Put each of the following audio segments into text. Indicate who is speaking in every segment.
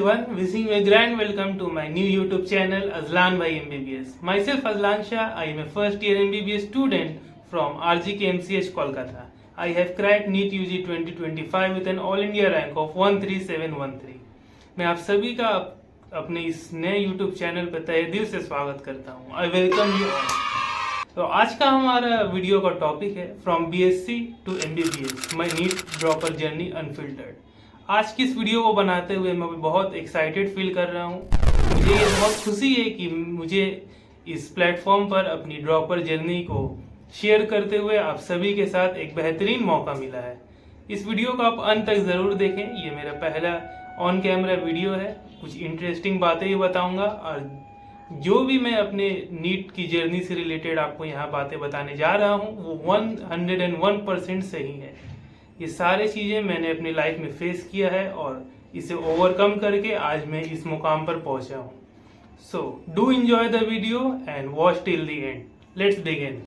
Speaker 1: everyone, wishing you a grand welcome to my new YouTube channel Azlan Bhai MBBS. Myself Azlan Shah, I am a first year MBBS student from RGK MCH Kolkata. I have cracked NEET UG 2025 with an All India rank of 13713. मैं आप सभी का अपने इस नए YouTube channel पर तहे दिल से स्वागत करता हूँ. I welcome you all. तो आज का हमारा वीडियो का टॉपिक है from BSc to MBBS my NEET dropper journey unfiltered. आज की इस वीडियो को बनाते हुए मैं बहुत एक्साइटेड फील कर रहा हूँ. मुझे ये बहुत खुशी है कि मुझे इस प्लेटफॉर्म पर अपनी ड्रॉपर जर्नी को शेयर करते हुए आप सभी के साथ एक बेहतरीन मौका मिला है. इस वीडियो को आप अंत तक ज़रूर देखें. ये मेरा पहला ऑन कैमरा वीडियो है. कुछ इंटरेस्टिंग बातें ही बताऊंगा और जो भी मैं अपने नीट की जर्नी से रिलेटेड आपको यहाँ बातें बताने जा रहा हूँ वो 101% सही है. ये सारे चीज़ें मैंने अपनी लाइफ में फेस किया है और इसे ओवरकम करके आज मैं इस मुकाम पर पहुँचा हूँ. So do enjoy the video and watch till the end. Let's begin.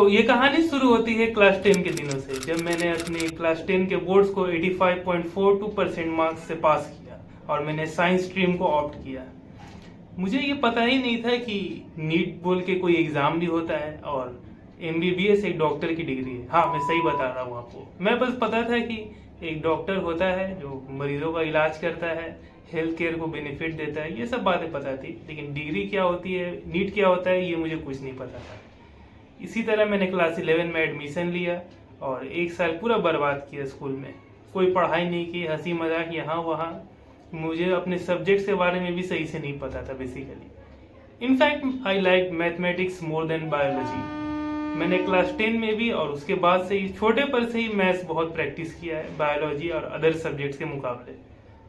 Speaker 1: ये कहानी शुरू होती है क्लास 10 के दिनों से, जब मैंने अपने क्लास 10 के बोर्ड्स को 85.42% मार्क्स से पास किया और मैंने साइंस स्ट्रीम को ऑप्ट किया. मुझे ये पता ही नहीं था कि नीट बोल के कोई एग्ज़ाम भी होता है और MBBS एक डॉक्टर की डिग्री है. हाँ, मैं सही बता रहा हूँ आपको. मैं बस पता था कि एक डॉक्टर होता है जो मरीजों का इलाज करता है, हेल्थ केयर को बेनिफिट देता है, ये सब बातें पता थी. लेकिन डिग्री क्या होती है, नीट क्या होता है, ये मुझे कुछ नहीं पता था. इसी तरह मैंने क्लास 11 में एडमिशन लिया और एक साल पूरा बर्बाद किया स्कूल में. कोई पढ़ाई नहीं की, हंसी मजाक यहाँ वहाँ. मुझे अपने सब्जेक्ट्स के बारे में भी सही से नहीं पता था basically. In fact I like mathematics more than biology. मैंने क्लास 10 में भी और उसके बाद से ही छोटे पर से ही मैथ्स बहुत प्रैक्टिस किया है बायोलॉजी और अदर सब्जेक्ट्स के मुकाबले.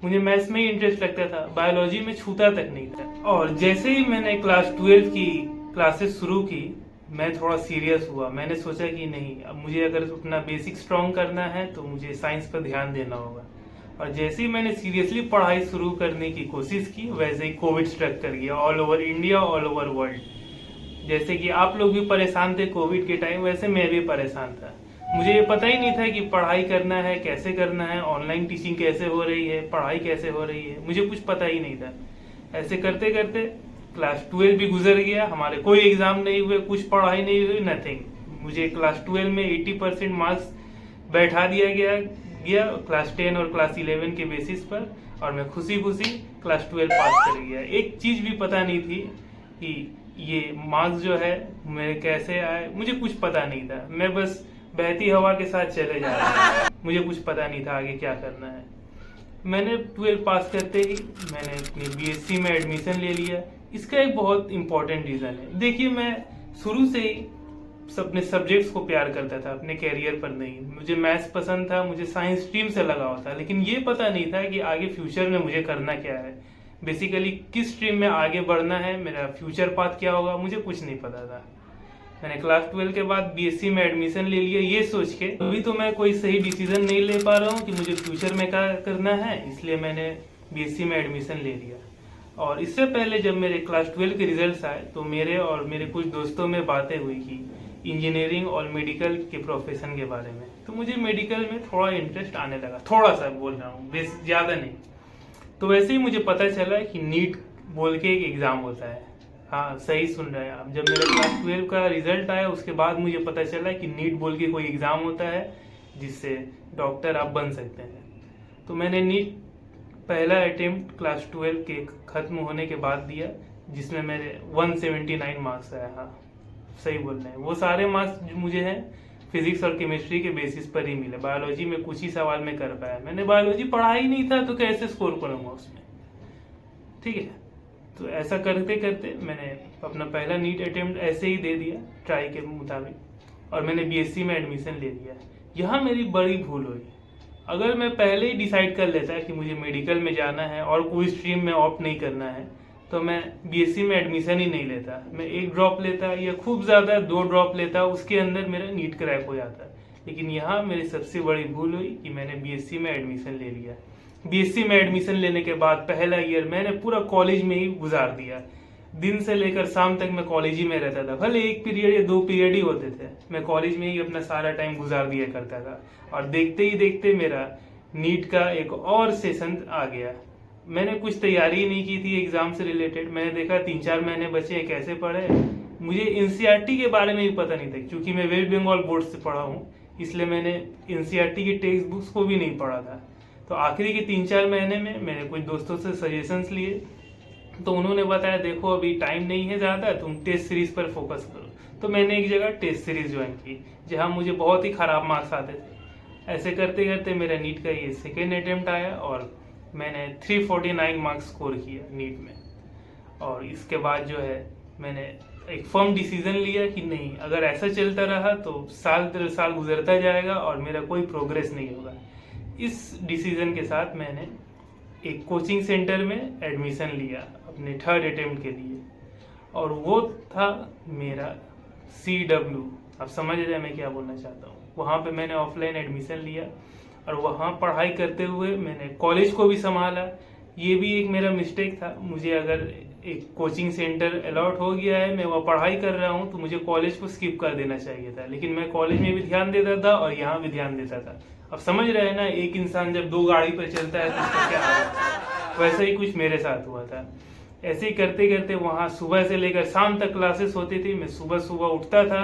Speaker 1: मुझे मैथ्स में ही इंटरेस्ट लगता था, बायोलॉजी में छूता तक नहीं था. और जैसे ही मैंने क्लास 12 की क्लासेस शुरू की मैं थोड़ा सीरियस हुआ. मैंने सोचा कि नहीं, अब मुझे अगर अपना बेसिक स्ट्रॉन्ग करना है तो मुझे साइंस पर ध्यान देना होगा. और जैसे ही मैंने सीरियसली पढ़ाई शुरू करने की कोशिश की वैसे ही कोविड स्ट्रक कर गया all over India, all over world. जैसे कि आप लोग भी परेशान थे कोविड के टाइम, वैसे मैं भी परेशान था. मुझे ये पता ही नहीं था कि पढ़ाई करना है, कैसे करना है, ऑनलाइन टीचिंग कैसे हो रही है, पढ़ाई कैसे हो रही है, मुझे कुछ पता ही नहीं था. ऐसे करते करते क्लास 12 भी गुजर गया. हमारे कोई एग्जाम नहीं हुए, कुछ पढ़ाई नहीं हुई, नथिंग. मुझे क्लास 12 में 80% मार्क्स बैठा दिया गया क्लास 10 और क्लास 11 के बेसिस पर और मैं खुशी खुशी क्लास 12 पास कर गया. एक चीज़ भी पता नहीं थी कि ये मार्क्स जो है मेरे कैसे आए, मुझे कुछ पता नहीं था. मैं बस बहती हवा के साथ चले जा रहा था. मुझे कुछ पता नहीं था आगे क्या करना है. मैंने 12 पास करते ही मैंने अपनी BSc में एडमिशन ले लिया. इसका एक बहुत इंपॉर्टेंट रीज़न है. देखिए, मैं शुरू से ही अपने सब्जेक्ट्स को प्यार करता था, अपने कैरियर पर नहीं. मुझे मैथ्स पसंद था, मुझे साइंस स्ट्रीम से लगाव था, लेकिन ये पता नहीं था कि आगे फ्यूचर में मुझे करना क्या है, बेसिकली किस स्ट्रीम में आगे बढ़ना है, मेरा फ्यूचर पाथ क्या होगा, मुझे कुछ नहीं पता था. मैंने क्लास 12 के बाद BSc में एडमिशन ले लिया ये सोच के. अभी तो मैं कोई सही डिसीजन नहीं ले पा रहा हूँ कि मुझे फ्यूचर में क्या करना है, इसलिए मैंने BSc में एडमिशन ले लिया. और इससे पहले जब मेरे क्लास 12 के रिजल्ट्स आए तो मेरे और मेरे कुछ दोस्तों में बातें हुई कि इंजीनियरिंग और मेडिकल के प्रोफेशन के बारे में. तो मुझे मेडिकल में थोड़ा इंटरेस्ट आने लगा, थोड़ा सा बोल रहा हूँ, ज़्यादा नहीं. तो वैसे ही मुझे पता चला कि नीट बोल के एक एग्ज़ाम होता है. हाँ, सही सुन रहे हैं आप. जब मेरा क्लास 12 का रिजल्ट आया उसके बाद मुझे पता चला कि नीट बोल के कोई एग्ज़ाम होता है जिससे डॉक्टर आप बन सकते हैं. तो मैंने नीट पहला अटेम्प्ट क्लास 12 के ख़त्म होने के बाद दिया जिसमें मेरे 179 मार्क्स आया. हाँ, सही बोल रहे हैं. वो सारे मार्क्स जो मुझे हैं फिजिक्स और केमिस्ट्री के बेसिस पर ही मिले. बायोलॉजी में कुछ ही सवाल में कर पाया. मैंने बायोलॉजी पढ़ा ही नहीं था तो कैसे स्कोर करूँगा उसमें. ठीक है, तो ऐसा करते करते मैंने अपना पहला नीट अटेम्प्ट ऐसे ही दे दिया ट्राई के मुताबिक और मैंने BSc में एडमिशन ले लिया. यहाँ मेरी बड़ी भूल हुई. अगर मैं पहले ही डिसाइड कर लेता कि मुझे मेडिकल में जाना है और कोई स्ट्रीम में ऑप्ट नहीं करना है तो मैं BSc में एडमिशन ही नहीं लेता. मैं एक ड्रॉप लेता या खूब ज़्यादा 2 ड्रॉप लेता, उसके अंदर मेरा नीट क्रैक हो जाता. लेकिन यहाँ मेरी सबसे बड़ी भूल हुई कि मैंने BSc में एडमिशन ले लिया. BSc में एडमिशन लेने के बाद पहला ईयर मैंने पूरा कॉलेज में ही गुजार दिया. दिन से लेकर शाम तक मैं कॉलेज ही में रहता था। भले एक पीरियड या 2 पीरियड ही होते थे, मैं कॉलेज में ही अपना सारा टाइम गुजार दिया करता था। और देखते ही देखते मेरा नीट का एक और सेशन आ गया। मैंने कुछ तैयारी नहीं की थी एग्जाम से रिलेटेड। मैंने देखा 3-4 महीने बचे हैं, कैसे पढ़े। मुझे एनसीईआरटी के बारे में भी पता नहीं था, क्योंकि मैं वेस्ट बंगाल बोर्ड से पढ़ा हूँ, इसलिए मैंने एनसीईआरटी की टेक्स्ट बुक्स को भी नहीं पढ़ा था। तो आखिरी के 3-4 महीने में मैंने कुछ दोस्तों से सजेशंस लिए, तो उन्होंने बताया देखो अभी टाइम नहीं है ज़्यादा, तुम टेस्ट सीरीज पर फोकस करो। तो मैंने एक जगह टेस्ट सीरीज ज्वाइन की, जहाँ मुझे बहुत ही ख़राब मार्क्स आते थे। ऐसे करते करते मेरा नीट का ये सेकेंड अटेम्प्ट आया और मैंने 349 मार्क्स स्कोर किया नीट में। और इसके बाद जो है मैंने एक फर्म डिसीजन लिया कि नहीं, अगर ऐसा चलता रहा तो साल दर साल गुजरता जाएगा और मेरा कोई प्रोग्रेस नहीं होगा। इस डिसीजन के साथ मैंने एक कोचिंग सेंटर में एडमिशन लिया अपने थर्ड अटेम्प्ट के लिए, और वो था मेरा CW। आप समझ रहे हैं मैं क्या बोलना चाहता हूँ। वहाँ पे मैंने ऑफलाइन एडमिशन लिया और वहाँ पढ़ाई करते हुए मैंने कॉलेज को भी संभाला। ये भी एक मेरा मिस्टेक था। मुझे अगर एक कोचिंग सेंटर अलॉट हो गया है, मैं वहाँ पढ़ाई कर रहा हूँ, तो मुझे कॉलेज को स्किप कर देना चाहिए था। लेकिन मैं कॉलेज में भी ध्यान देता था और यहाँ भी ध्यान देता था। अब समझ रहे हैं ना, एक इंसान जब 2 गाड़ी पर चलता है तो उसका क्या हाल। वैसा ही कुछ मेरे साथ हुआ था। ऐसे ही करते करते वहाँ सुबह से लेकर शाम तक क्लासेस होती थी। मैं सुबह सुबह उठता था,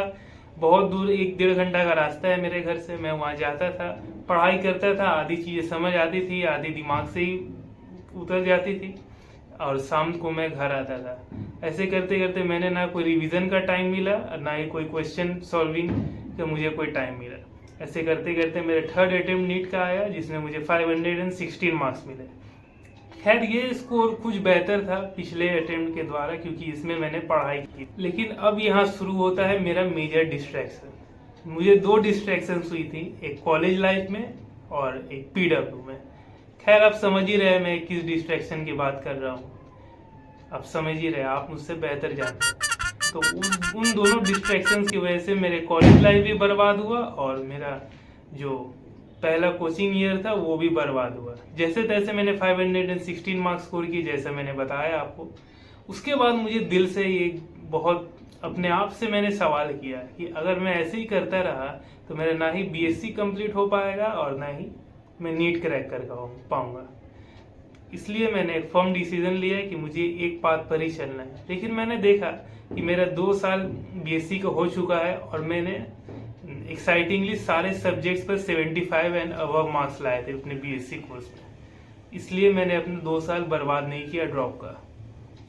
Speaker 1: बहुत दूर 1-1.5 घंटा का रास्ता है मेरे घर से, मैं वहाँ जाता था, पढ़ाई करता था। आधी चीज़ें समझ आती थी, आधी दिमाग से ही उतर जाती थी, और शाम को मैं घर आता था। ऐसे करते करते मैंने ना कोई रिवीजन का टाइम मिला, ना ही कोई क्वेश्चन सॉल्विंग का मुझे कोई टाइम मिला। ऐसे करते करते मेरे थर्ड अटेम्प्ट नीट का आया, जिसमें मुझे 516 मार्क्स मिले। खैर ये स्कोर कुछ बेहतर था पिछले अटेम्प्ट के द्वारा, क्योंकि इसमें मैंने पढ़ाई की। लेकिन अब यहाँ शुरू होता है मेरा मेजर डिस्ट्रैक्शन। मुझे 2 डिस्ट्रैक्शन हुई थी, एक कॉलेज लाइफ में और एक PW में। खैर आप समझ ही रहे मैं किस डिस्ट्रैक्शन की बात कर रहा हूँ। आप समझ ही रहे, आप मुझसे बेहतर जानते हैं। तो उन दोनों डिस्ट्रैक्शन की वजह से मेरे कॉलेज लाइफ भी बर्बाद हुआ और मेरा जो पहला कोचिंग ईयर था वो भी बर्बाद हुआ। जैसे तैसे मैंने 516 मार्क्स स्कोर की, जैसा मैंने बताया आपको। उसके बाद मुझे दिल से ये बहुत अपने आप से मैंने सवाल किया कि अगर मैं ऐसे ही करता रहा तो मेरा ना ही BSc कंप्लीट हो पाएगा और ना ही मैं नीट क्रैक कर पाऊंगा। इसलिए मैंने एक फर्म डिसीजन लिया कि मुझे एक पाथ पर ही चलना है। लेकिन मैंने देखा कि मेरा 2 साल BSc का हो चुका है और मैंने एक्साइटिंगली सारे सब्जेक्ट्स पर 75 एंड अबव मार्क्स लाए थे अपने BSc कोर्स में। इसलिए मैंने अपने 2 साल बर्बाद नहीं किया ड्रॉप का।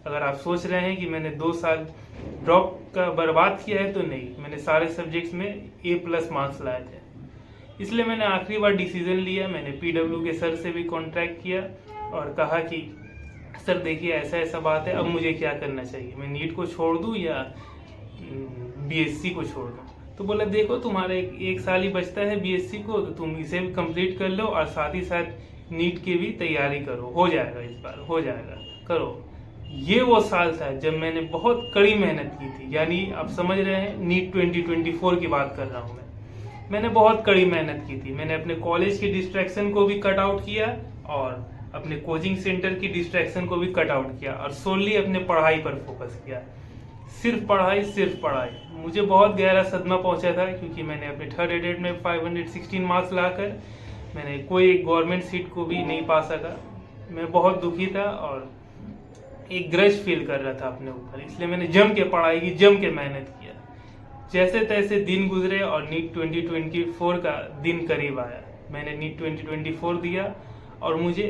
Speaker 1: अगर आप सोच रहे हैं कि मैंने 2 साल ड्रॉप का बर्बाद किया है, तो नहीं, मैंने सारे सब्जेक्ट्स में A+ मार्क्स लाए थे। इसलिए मैंने आखिरी बार डिसीजन लिया। मैंने PW के सर से भी कॉन्ट्रैक्ट किया और कहा कि सर देखिए ऐसा ऐसा बात है, अब मुझे क्या करना चाहिए, मैं नीट को छोड़ दूं या BSc को छोड़ दूं। तो बोला देखो तुम्हारा एक साल ही बचता है BSc को, तो तुम इसे भी कंप्लीट कर लो और साथ ही साथ नीट की भी तैयारी करो, हो जाएगा, इस बार हो जाएगा, करो। ये वो साल था जब मैंने बहुत कड़ी मेहनत की थी। यानी आप समझ रहे हैं, नीट 2024 की बात कर रहा हूँ मैंने बहुत कड़ी मेहनत की थी। मैंने अपने कॉलेज की डिस्ट्रैक्शन को भी कट आउट किया और अपने कोचिंग सेंटर की डिस्ट्रैक्शन को भी कट आउट किया और सोनली अपने पढ़ाई पर फोकस किया। सिर्फ पढ़ाई, सिर्फ पढ़ाई। मुझे बहुत गहरा सदमा पहुंचा था, क्योंकि मैंने अपने थर्ड अटेम्प्ट में 516 मार्क्स लाकर मैंने कोई गवर्नमेंट सीट को भी नहीं पा सका। मैं बहुत दुखी था और एक ग्रज फील कर रहा था अपने ऊपर। इसलिए मैंने जम के पढ़ाई की, जम के मेहनत किया। जैसे तैसे दिन गुजरे और नीट 2024 का दिन करीब आया। मैंने नीट 2024 दिया और मुझे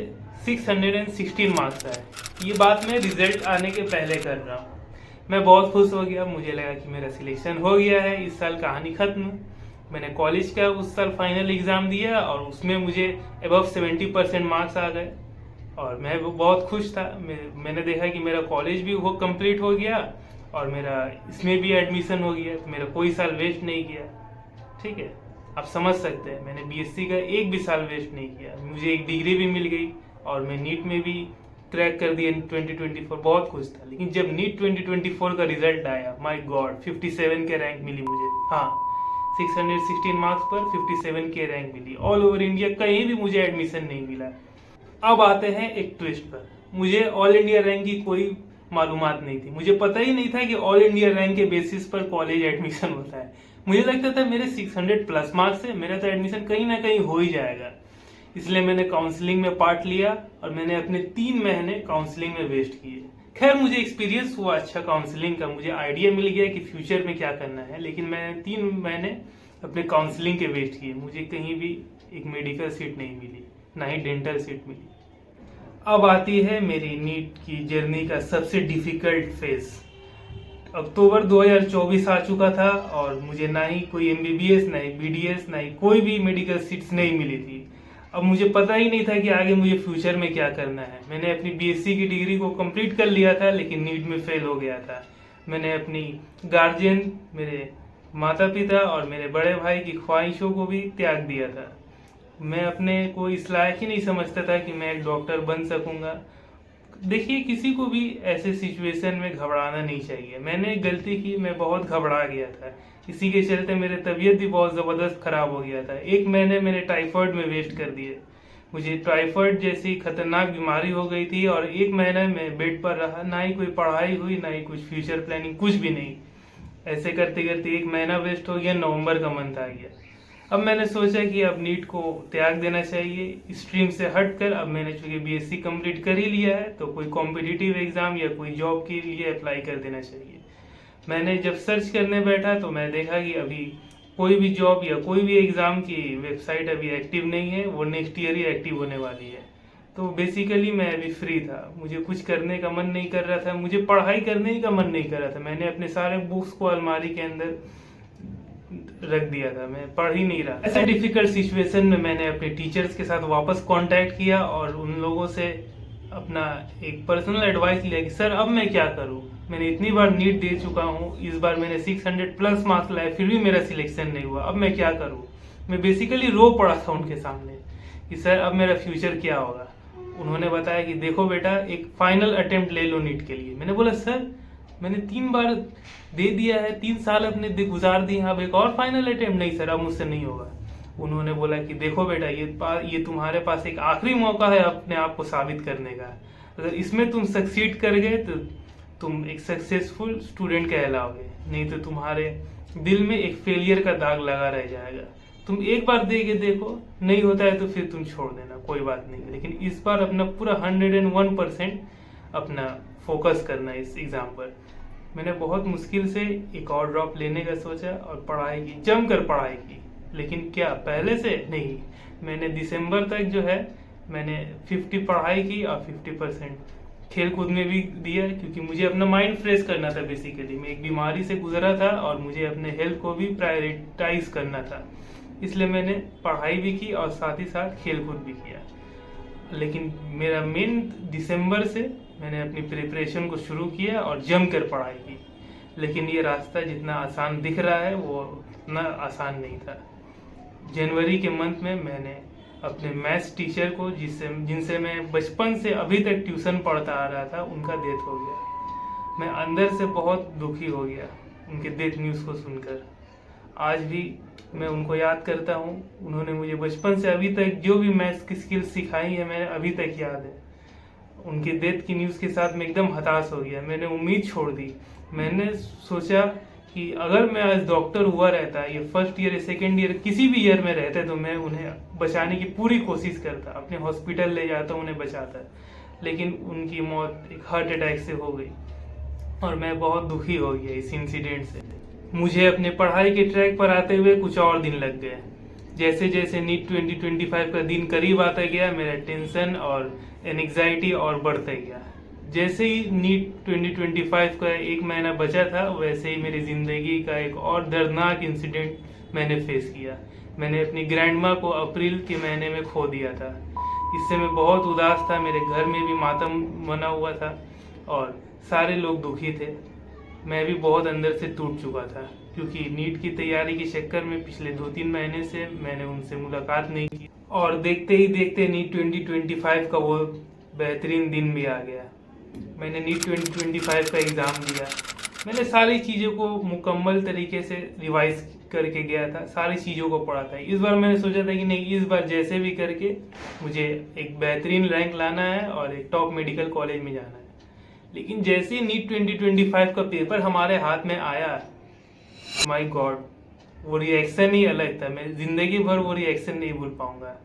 Speaker 1: 616 मार्क्स आए। ये बात मैं रिजल्ट आने के पहले कर रहा हूँ। मैं बहुत खुश हो गया। मुझे लगा कि मेरा सिलेक्शन हो गया है, इस साल कहानी खत्म। मैंने कॉलेज का उस साल फाइनल एग्जाम दिया और उसमें मुझे अबव 70% मार्क्स आ गए और मैं बहुत खुश था। मैंने देखा कि मेरा कॉलेज भी वो कंप्लीट हो गया और मेरा इसमें भी एडमिशन हो गया, तो मेरा कोई साल वेस्ट नहीं किया। ठीक है, आप समझ सकते हैं, मैंने BSc का एक भी साल वेस्ट नहीं किया। मुझे एक डिग्री भी मिल गई और मैं नीट में भी क्रैक कर दिया 2024। बहुत खुश था। लेकिन जब नीट 2024 का रिजल्ट आया, माय गॉड, 57 के रैंक मिली मुझे। हाँ, 616 मार्क्स पर 57 के रैंक मिली। ऑल ओवर इंडिया कहीं भी मुझे एडमिशन नहीं मिला। अब आते हैं एक ट्विस्ट पर। मुझे ऑल इंडिया रैंक की कोई मालूमात नहीं थी। मुझे पता ही नहीं था कि ऑल इंडिया रैंक के बेसिस पर कॉलेज एडमिशन होता है। मुझे लगता था मेरे 600 प्लस मार्क्स से मेरा तो एडमिशन कहीं ना कहीं हो ही जाएगा। इसलिए मैंने काउंसलिंग में पार्ट लिया और मैंने अपने 3 महीने काउंसलिंग में वेस्ट किए। खैर मुझे एक्सपीरियंस हुआ अच्छा काउंसलिंग का, मुझे आइडिया मिल गया कि फ्यूचर में क्या करना है। लेकिन मैंने 3 महीने अपने काउंसलिंग के वेस्ट किए। मुझे कहीं भी एक मेडिकल सीट नहीं मिली, ना ही डेंटल सीट मिली। अब आती है मेरी नीट की जर्नी का सबसे डिफिकल्ट फेज। अक्टूबर 2024 आ चुका था और मुझे ना ही कोई एमबीबीएस, ना ही बीडीएस, ना ही कोई भी मेडिकल सीट्स नहीं मिली थी। अब मुझे पता ही नहीं था कि आगे मुझे फ्यूचर में क्या करना है। मैंने अपनी बीएससी की डिग्री को कंप्लीट कर लिया था, लेकिन नीट में फेल हो गया था। मैंने अपनी गार्जियन, मेरे माता पिता और मेरे बड़े भाई की ख्वाहिशों को भी त्याग दिया था। मैं अपने को इस लायक ही नहीं समझता था कि मैं एक डॉक्टर बन सकूंगा। देखिए, किसी को भी ऐसे सिचुएशन में घबराना नहीं चाहिए। मैंने एक गलती की, मैं बहुत घबरा गया था। इसी के चलते मेरे तबीयत भी बहुत ज़बरदस्त खराब हो गया था। 1 महीने मैंने टाइफाइड में वेस्ट कर दिए। मुझे टाइफाइड जैसी खतरनाक बीमारी हो गई थी और 1 महीने में बेड पर रहा। ना ही कोई पढ़ाई हुई, ना ही कुछ फ्यूचर प्लानिंग, कुछ भी नहीं। ऐसे करते करते 1 महीना वेस्ट हो गया। नवंबर का मंथ आ गया। अब मैंने सोचा कि अब नीट को त्याग देना चाहिए, स्ट्रीम से हटकर। अब मैंने चूंकि बीएससी कंप्लीट कर ही लिया है, तो कोई कॉम्पिटिटिव एग्जाम या कोई जॉब के लिए अप्लाई कर देना चाहिए। मैंने जब सर्च करने बैठा तो मैं देखा कि अभी कोई भी जॉब या कोई भी एग्जाम की वेबसाइट अभी एक्टिव नहीं है। वो नेक्स्ट ईयर ही एक्टिव होने वाली है। तो बेसिकली मैं अभी फ्री था। मुझे कुछ करने का मन नहीं कर रहा था, मुझे पढ़ाई करने का मन नहीं कर रहा था। मैंने अपने सारे बुक्स को अलमारी के अंदर रख दिया था, मैं पढ़ ही नहीं रहा। ऐसे डिफिकल्ट सिचुएशन में मैंने अपने टीचर्स के साथ वापस कांटेक्ट किया और उन लोगों से अपना एक पर्सनल एडवाइस लिया कि सर अब मैं क्या करूं। मैंने इतनी बार नीट दे चुका हूं, इस बार मैंने 600 प्लस मार्क्स लाए, फिर भी मेरा सिलेक्शन नहीं हुआ। अब मैं क्या करूं। मैं बेसिकली रो पड़ा था उनके सामने कि सर अब मेरा फ्यूचर क्या होगा। उन्होंने बताया कि देखो बेटा, एक फाइनल अटेम्प्ट ले लो नीट के लिए। मैंने बोला सर मैंने 3 बार दे दिया है, 3 साल अपने गुजार दिए, अब एक और फाइनल अटेम्प्ट? नहीं सर, अब मुझसे नहीं होगा। उन्होंने बोला कि देखो बेटा, ये तुम्हारे पास एक आखिरी मौका है अपने आप को साबित करने का। अगर इसमें तुम सक्सीड कर गए तो तुम एक सक्सेसफुल स्टूडेंट कहलाओगे, नहीं तो तुम्हारे दिल में एक फेलियर का दाग लगा रह जाएगा। तुम एक बार दे के देखो, नहीं होता है तो फिर तुम छोड़ देना, कोई बात नहीं। लेकिन इस बार अपना पूरा 101% अपना फोकस करना है इस एग्जाम पर। मैंने बहुत मुश्किल से एक और ड्रॉप लेने का सोचा और पढ़ाई की, जमकर पढ़ाई की। लेकिन क्या पहले से नहीं, मैंने दिसंबर तक जो है मैंने 50 पढ़ाई की और 50% खेल कूद में भी दिया, क्योंकि मुझे अपना माइंड फ्रेश करना था। बेसिकली मैं एक बीमारी से गुजरा था और मुझे अपने हेल्थ को भी प्रायोरिटाइज करना था। इसलिए मैंने पढ़ाई भी की और साथ ही साथ खेल कूद भी किया। लेकिन मेरा मेन दिसंबर से मैंने अपनी प्रिपरेशन को शुरू किया और जमकर पढ़ाई की। लेकिन ये रास्ता जितना आसान दिख रहा है वो उतना आसान नहीं था। जनवरी के मंथ में मैंने अपने मैथ्स टीचर को, जिनसे मैं बचपन से अभी तक ट्यूशन पढ़ता आ रहा था, उनका डेथ हो गया। मैं अंदर से बहुत दुखी हो गया उनके डेथ न्यूज़ को सुनकर। आज भी मैं उनको याद करता हूँ। उन्होंने मुझे बचपन से अभी तक जो भी मैथ्स की स्किल्स सिखाई है, मैंने अभी तक याद है। उनके डेथ की न्यूज़ के साथ मैं एकदम हताश हो गया। मैंने उम्मीद छोड़ दी। मैंने सोचा कि अगर मैं आज डॉक्टर हुआ रहता, ये फर्स्ट ईयर या सेकेंड ईयर किसी भी ईयर में रहते, तो मैं उन्हें बचाने की पूरी कोशिश करता, अपने हॉस्पिटल ले जाता, उन्हें बचाता। लेकिन उनकी मौत एक हार्ट अटैक से हो गई और मैं बहुत दुखी हो गया इस इंसिडेंट से। मुझे अपने पढ़ाई के ट्रैक पर आते हुए कुछ और दिन लग गए। जैसे जैसे नीट 2025 का दिन करीब आता गया, मेरा टेंशन और एंग्जाइटी और बढ़ता गया। जैसे ही नीट 2025 का 1 महीना बचा था, वैसे ही मेरी ज़िंदगी का एक और दर्दनाक इंसिडेंट मैंने फेस किया। मैंने अपनी ग्रैंडमा को अप्रैल के महीने में खो दिया था। इससे मैं बहुत उदास था। मेरे घर में भी मातम मना हुआ था और सारे लोग दुखी थे। मैं भी बहुत अंदर से टूट चुका था, क्योंकि नीट की तैयारी के चक्कर में पिछले 2-3 महीने से मैंने उनसे मुलाकात नहीं की। और देखते ही देखते नीट 2025 का वो बेहतरीन दिन भी आ गया। मैंने नीट 2025 का एग्ज़ाम दिया। मैंने सारी चीज़ों को मुकम्मल तरीके से रिवाइज करके गया था, सारी चीज़ों को पढ़ा था। इस बार मैंने सोचा था कि नहीं, इस बार जैसे भी करके मुझे एक बेहतरीन रैंक लाना है और एक टॉप मेडिकल कॉलेज में जाना है। लेकिन जैसे ही नीट 2025 का पेपर हमारे हाथ में आया, माय गॉड, वो रिएक्शन ही अलग था। मैं जिंदगी भर वो रिएक्शन नहीं भूल पाऊंगा।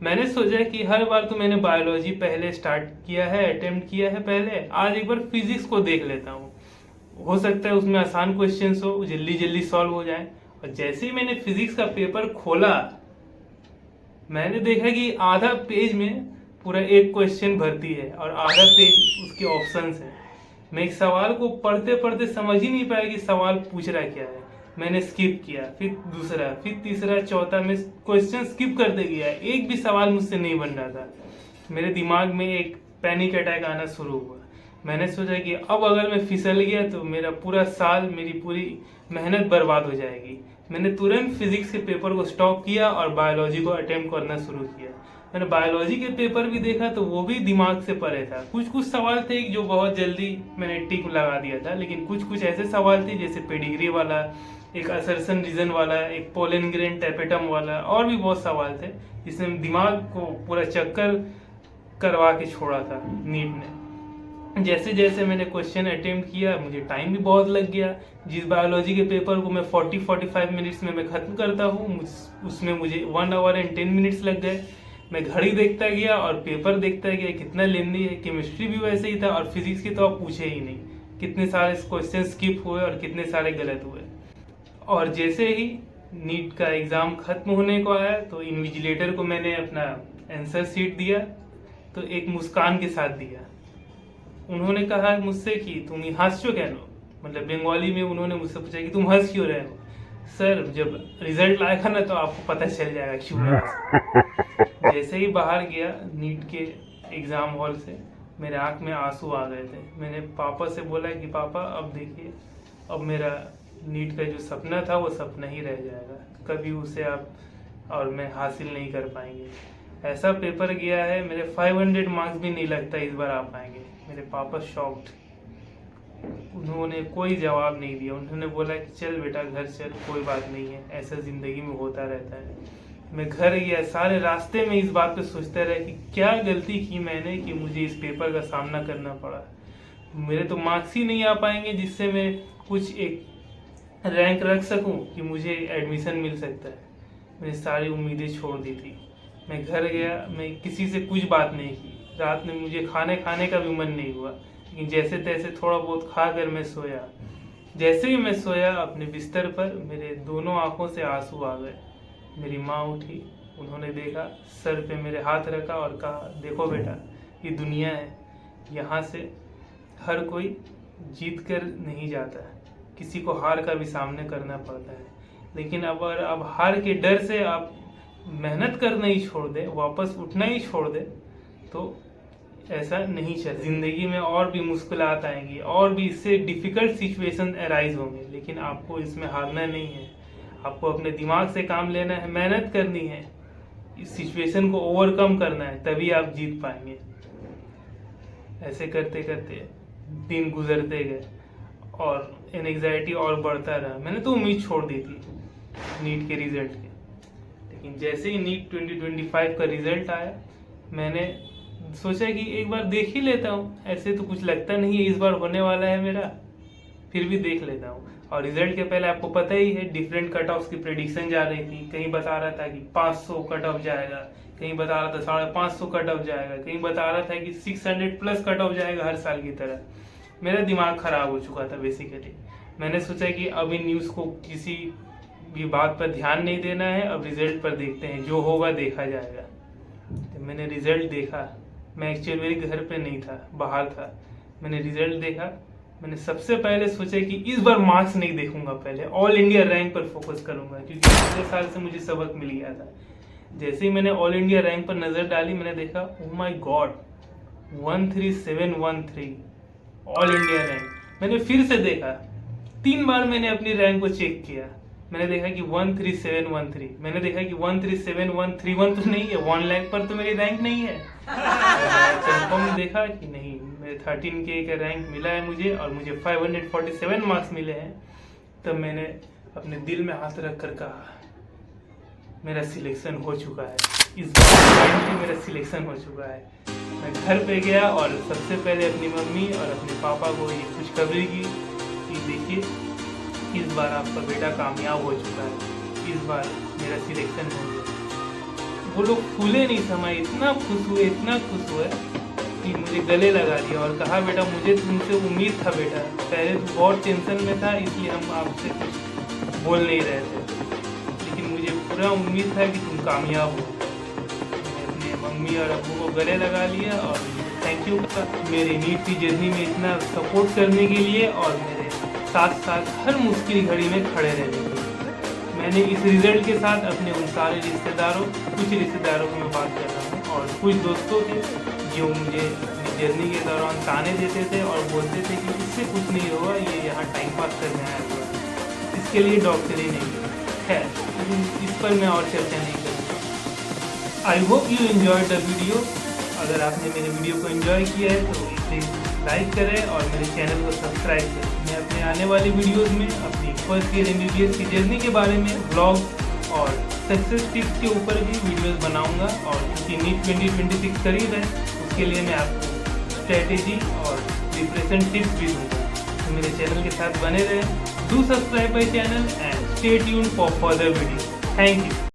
Speaker 1: मैंने सोचा कि हर बार तो मैंने बायोलॉजी पहले स्टार्ट किया है, अटेम्प्ट किया है पहले, आज एक बार फिजिक्स को देख लेता हूँ, हो सकता है उसमें आसान क्वेश्चंस हो, जल्दी जल्दी सॉल्व हो जाए। और जैसे ही मैंने फिजिक्स का पेपर खोला, मैंने देखा कि आधा पेज में पूरा एक क्वेश्चन भर्ती है और आधा पेज उसके ऑप्शंस है। मैं एक सवाल को पढ़ते पढ़ते समझ ही नहीं पाया कि सवाल पूछ रहा क्या है। मैंने स्किप किया, फिर दूसरा, फिर तीसरा, चौथा, मैं क्वेश्चन स्किप करते गया, एक भी सवाल मुझसे नहीं बन रहा था। मेरे दिमाग में एक पैनिक अटैक आना शुरू हुआ। मैंने सोचा कि अब अगर मैं फिसल गया तो मेरा पूरा साल, मेरी पूरी मेहनत बर्बाद हो जाएगी। मैंने तुरंत फिजिक्स के पेपर को स्टॉप किया और बायोलॉजी को अटेम्प्ट करना शुरू किया। मैंने बायोलॉजी के पेपर भी देखा तो वो भी दिमाग से परे था। कुछ कुछ सवाल थे जो बहुत जल्दी मैंने टिक लगा दिया था, लेकिन कुछ कुछ ऐसे सवाल थे जैसे पेडिग्री वाला, एक असर्शन रीजन वाला, एक पोलन ग्रेन टैपेटम वाला, और भी बहुत सवाल थे जिसने दिमाग को पूरा चक्कर करवा के छोड़ा था नीट ने। जैसे जैसे मैंने क्वेश्चन अटेम्प्ट किया, मुझे टाइम भी बहुत लग गया। जिस बायोलॉजी के पेपर को मैं 40-45 मिनट्स में मैं ख़त्म करता हूँ, उसमें मुझे 1 आवर एंड 10 मिनट्स लग गए। मैं घड़ी देखता गया और पेपर देखता गया कितना लेंदी है। केमिस्ट्री भी वैसे ही था, और फिजिक्स की तो आप पूछे ही नहीं, कितने सारे क्वेश्चन स्किप हुए और कितने सारे गलत हुए। और जैसे ही नीट का एग्ज़ाम खत्म होने को आया तो इन्विजिलेटर को मैंने अपना आंसर शीट दिया, तो एक मुस्कान के साथ दिया। उन्होंने कहा मुझसे कि तुम हंस क्यों क्या लो, मतलब बंगाली में उन्होंने मुझसे पूछा कि तुम हंस क्यों रहे हो। सर, जब रिजल्ट आएगा ना तो आपको पता चल जाएगा क्यों। जैसे ही बाहर गया नीट के एग्ज़ाम हॉल से, मेरे आंख में आंसू आ गए थे। मैंने पापा से बोला कि पापा अब देखिए, अब मेरा नीट का जो सपना था वो सपना ही रह जाएगा, कभी उसे आप और मैं हासिल नहीं कर पाएंगे। ऐसा पेपर गया है, मेरे 500 मार्क्स भी नहीं लगता इस बार आ पाएंगे। मेरे पापा शॉक्ड, उन्होंने कोई जवाब नहीं दिया। उन्होंने बोला कि चल बेटा घर चल, कोई बात नहीं है, ऐसा ज़िंदगी में होता रहता है। मैं घर गया, सारे रास्ते में इस बात पे सोचते रहे कि क्या गलती की मैंने कि मुझे इस पेपर का सामना करना पड़ा। मेरे तो मार्क्स ही नहीं आ पाएंगे जिससे मैं कुछ एक रैंक रख सकूं कि मुझे एडमिशन मिल सकता है। मैंने सारी उम्मीदें छोड़ दी थी। मैं घर गया, मैं किसी से कुछ बात नहीं की। रात में मुझे खाने का भी मन नहीं हुआ, लेकिन जैसे तैसे थोड़ा बहुत खा कर मैं सोया। जैसे ही मैं सोया अपने बिस्तर पर, मेरे दोनों आंखों से आंसू आ गए। मेरी माँ उठी, उन्होंने देखा, सर पे मेरे हाथ रखा और कहा, देखो बेटा, ये दुनिया है, यहाँ से हर कोई जीत कर नहीं जाता, किसी को हार का भी सामना करना पड़ता है। लेकिन अगर आप हार के डर से आप मेहनत करना ही छोड़ दे, वापस उठना ही छोड़ दे, तो ऐसा नहीं चले। ज़िंदगी में और भी मुश्किलात आएंगी, और भी इससे डिफ़िकल्ट सिचुएशन अराइज होंगे, लेकिन आपको इसमें हारना नहीं है। आपको अपने दिमाग से काम लेना है, मेहनत करनी है, इस सिचुएशन को ओवरकम करना है, तभी आप जीत पाएंगे। ऐसे करते करते दिन गुजरते गए और एंग्जाइटी और बढ़ता रहा। मैंने तो उम्मीद छोड़ दी थी नीट के रिजल्ट की, लेकिन जैसे ही नीट 2025 का रिजल्ट आया, मैंने सोचा कि एक बार देख ही लेता हूँ, ऐसे तो कुछ लगता नहीं है इस बार होने वाला है मेरा, फिर भी देख लेता हूँ। और रिजल्ट के पहले आपको पता ही है डिफरेंट कट ऑफ की प्रेडिक्शन जा रही थी। कहीं बता रहा था कि 500 कट ऑफ जाएगा, कहीं बता रहा था 550 कट ऑफ जाएगा, कहीं बता रहा था कि 600 प्लस कट ऑफ जाएगा हर साल की तरह। मेरा दिमाग खराब हो चुका था बेसिकली। मैंने सोचा कि अब इन न्यूज़ को किसी भी बात पर ध्यान नहीं देना है, अब रिजल्ट पर देखते हैं, जो होगा देखा जाएगा। तो मैंने रिजल्ट देखा। मैं एक्चुअली मेरे घर पे नहीं था, बाहर था। मैंने रिजल्ट देखा। मैंने सबसे पहले सोचा कि इस बार मार्क्स नहीं देखूंगा, पहले ऑल इंडिया रैंक पर फोकस करूंगा, क्योंकि पिछले साल से मुझे सबक मिल गया था। जैसे ही मैंने ऑल इंडिया रैंक पर नज़र डाली, मैंने देखा oh my God 13713 all India rank. मैंने फिर से देखा, 3 बार मैंने अपनी रैंक को चेक किया। मैंने देखा कि 13713, मैंने देखा कि 13731 तो नहीं है, 1 लाख पर तो मेरी रैंक नहीं है। कंफर्म देखा कि नहीं, मेरे 13K का रैंक मिला है मुझे, और मुझे 547 मार्क्स मिले हैं। तब मैंने अपने दिल में हाथ रख कर कहा, मेरा सिलेक्शन हो चुका है। इस बार फाइनली मेरा सिलेक्शन हो चुका है। मैं घर पे गया और सबसे पहले अपनी मम्मी और अपने पापा को ये खुशखबरी की कि देखिए इस बार आपका बेटा कामयाब हो चुका है, इस बार मेरा सिलेक्शन हो गया। वो लोग फूले नहीं समाये, इतना खुश हुए कि मुझे गले लगा दिया और कहा बेटा मुझे तुमसे उम्मीद था बेटा, पहले तो बहुत टेंशन में था इसलिए हम आपसे कुछ बोल नहीं रहे थे, लेकिन मुझे पूरा उम्मीद था कि तुम कामयाब हो। मैंने अपने मम्मी और अब्बू को गले लगा लिया और थैंक यू मेरी नीट की जर्नी में इतना सपोर्ट करने के लिए और मेरे साथ साथ हर मुश्किल घड़ी में खड़े रहने के लिए। मैंने इस रिजल्ट के साथ अपने उन सारे रिश्तेदारों, कुछ रिश्तेदारों की मैं बात कर रहा हूँ और कुछ दोस्तों थे जो मुझे अपनी जर्नी के दौरान ताने देते थे और बोलते थे कि इससे कुछ नहीं होगा, ये यहाँ टाइम पास करने आया हुआ है, इसके लिए डॉक्टरी नहीं है। खैर लेकिन इस पर मैं और चर्चा नहीं करूँगा। I hope you enjoy the video. अगर आपने मेरे वीडियो को एंजॉय किया है तो इसे लाइक करें और मेरे चैनल को सब्सक्राइब करें। मैं अपने आने वाली वीडियोस में अपनी फर्स्ट ईयर MBBS की जर्नी के बारे में व्लॉग और सक्सेस टिप्स के ऊपर भी वीडियोस बनाऊंगा और क्योंकि नीट 2026 करीब है उसके लिए मैं आपको स्ट्रेटेजी और प्रिपरेशन टिप्स भी दूंगा। तो मेरे चैनल के साथ बने रहें। Do subscribe my channel and stay tuned for further video. Thank you.